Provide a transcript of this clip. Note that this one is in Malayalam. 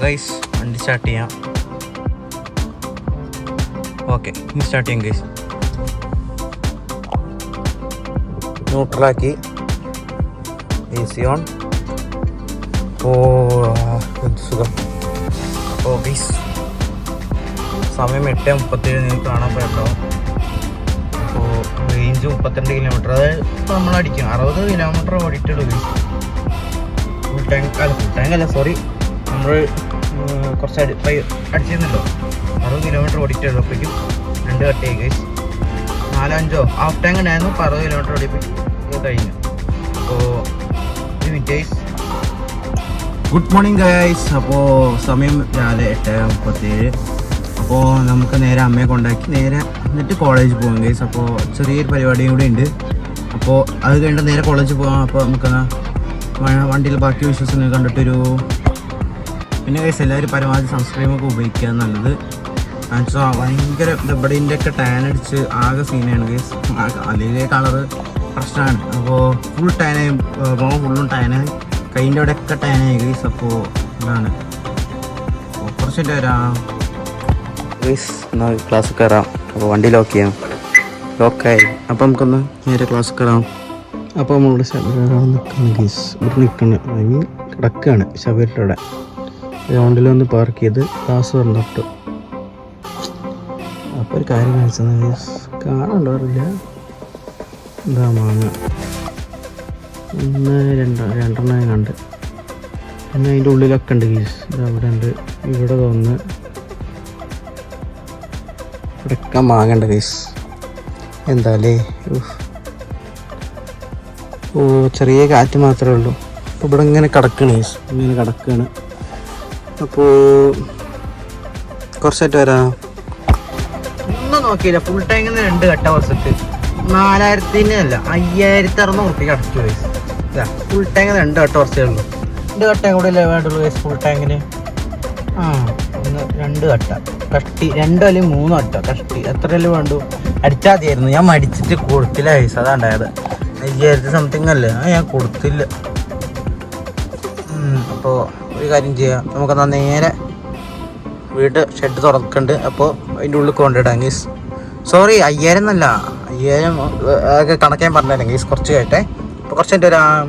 ഗൈസ് വണ്ടി സ്റ്റാർട്ട് ചെയ്യാം. ഓക്കെ, ഇനി സ്റ്റാർട്ട് ചെയ്യാം ഗൈസ്. ന്യൂട്രലാക്കി, AC on. എന്ത് സുഖം. അപ്പോൾ ഗൈസ് സമയം 8:37 നിങ്ങൾക്ക് കാണാൻ പറ്റും. അപ്പോൾ റേഞ്ച് 32 കിലോമീറ്റർ, അതായത് ഇപ്പോൾ നമ്മളടിക്കും 60 കിലോമീറ്റർ ഓടിയിട്ടുള്ളൂ ഗൈസ്. ഫുൾ ടാങ്ക് അല്ല, സോറി, നമ്മൾ കുറച്ച് അടിച്ചിരുന്നല്ലോ. 60 കിലോമീറ്റർ ഓടിയിട്ടുള്ളൂ. അപ്പോഴേക്കും 2 കട്ടയായി ഗൈസ്. 4-5 ഹാഫ് ടാങ്ക് ഉണ്ടായിരുന്നു. 60 കിലോമീറ്റർ ഓടിയപ്പോൾ കഴിഞ്ഞു. അപ്പോൾ ഒരു minute guys. Good morning guys. അപ്പോൾ സമയം രാവിലെ 8:37. അപ്പോൾ നമുക്ക് നേരെ അമ്മയെ കൊണ്ടാക്കി നേരെ എന്നിട്ട് കോളേജിൽ പോകാം ഗൈസ്. അപ്പോൾ ചെറിയൊരു പരിപാടിയും കൂടെ ഉണ്ട്. അപ്പോൾ അത് കഴിഞ്ഞിട്ട് നേരെ കോളേജിൽ പോകാം. അപ്പോൾ നമുക്ക് വണ്ടിയിൽ ബാക്കി വിശ്വസിച്ച് കണ്ടിട്ടൊരു പിന്നെ ഗൈസ് എല്ലാവരും പരമാവധി സൺസ്ക്രീമൊക്കെ ഉപയോഗിക്കുക നല്ലത്. എന്നുവെച്ചാൽ ഭയങ്കര ഇവിടെൻ്റെ ഒക്കെ ടാൻ അടിച്ച് ആകെ സീനാണ് ഗൈസ്. അല്ലെങ്കിൽ കളറ് പ്രശ്നമാണ്. അപ്പോൾ ഫുൾ ടാനായി, മുഖം ഫുള്ളും ടാനായി, കൈൻ്റെ അവിടെയൊക്കെ ടാനായി ഗൈസ്. അപ്പോൾ ഇതാണ്. കുറച്ചിട്ട് വരാം ഗൈസ്. എന്നാൽ ക്ലാസ് കയറാം. അപ്പോൾ വണ്ടി ലോക്ക് ചെയ്യാം. ലോക്കായി. അപ്പോൾ നമുക്കൊന്ന് നേരെ ക്ലാസ് കയറാം. അപ്പോൾ നമ്മളുടെ ശബരിമല നിൽക്കണം ഗൈസ്. ഇവിടെ നിൽക്കണം, ഐ മീൻ കിടക്കുകയാണ് ശബരിമലയുടെ. ഗ്രൗണ്ടിലൊന്ന് പാർക്ക് ചെയ്ത് ക്ലാസ് വന്നിട്ട് അപ്പോൾ ഒരു കാര്യം കാണിച്ചത് ഗൈസ്, കാണാണ്ടാവില്ല. എന്താ മാങ്ങ 1-2 കണ്ട്. പിന്നെ അതിൻ്റെ ഉള്ളിലൊക്കെ ഉണ്ട് ഗൈസ്. അവിടെ ഉണ്ട്, ഇവിടെ തോന്നുന്നു ഇവിടെയൊക്കെ മാങ്ങ ഉണ്ട് ഗൈസ്. എന്താല്ലേ, ഓ ചെറിയ കാറ്റ് മാത്രമേ ഉള്ളൂ. അപ്പോൾ ഇവിടെ ഇങ്ങനെ കിടക്കുകയാണ് ഗൈസ്, ഇങ്ങനെ കിടക്കുകയാണ്. അപ്പോൾ കുറച്ചായിട്ട് വരാം. ഒന്നും നോക്കിയില്ല. ഫുൾ ടാങ്കിൽ നിന്ന് 2 കട്ട വർഷത്ത് 4000-അല്ല 5600 റുപ്യ അടച്ചു ഗൈസ്. ഫുൾ ടാങ്കിൽ 2 കട്ട വർഷമേ ഉള്ളൂ. 2 കട്ടയും കൂടെ അല്ലേ വേണ്ടുള്ളൂ ഗൈസ് ഫുൾ ടാങ്കിന്. 2 കട്ട കഷ്ടി, 2 അല്ലെങ്കിൽ 3 കട്ട കഷ്ടി, എത്രയല്ലേ വേണ്ടു. അടിച്ചാൽ മതിയായിരുന്നു. ഞാൻ മടിച്ചിട്ട് കൊടുത്തില്ല ഗൈസ്, അതാണ്ടായത്. 5000 സംതിങ് അല്ലേ, ഞാൻ കൊടുത്തില്ല. അപ്പോൾ ഒരു കാര്യം ചെയ്യാം, നമുക്കെന്നാ നേരെ വീട് ഷെഡ് തുറക്കുന്നുണ്ട്. അപ്പോൾ അതിൻ്റെ ഉള്ളിൽ കൊണ്ടിടാം ഗീസ്. സോറി, 5000 എന്നല്ല, 5000 ഒക്കെ കണക്കാൻ പറഞ്ഞുതരാം ഗീസ്. കുറച്ച് കേട്ടെ. അപ്പോൾ കുറച്ച് കഴിഞ്ഞിട്ട് വരാം.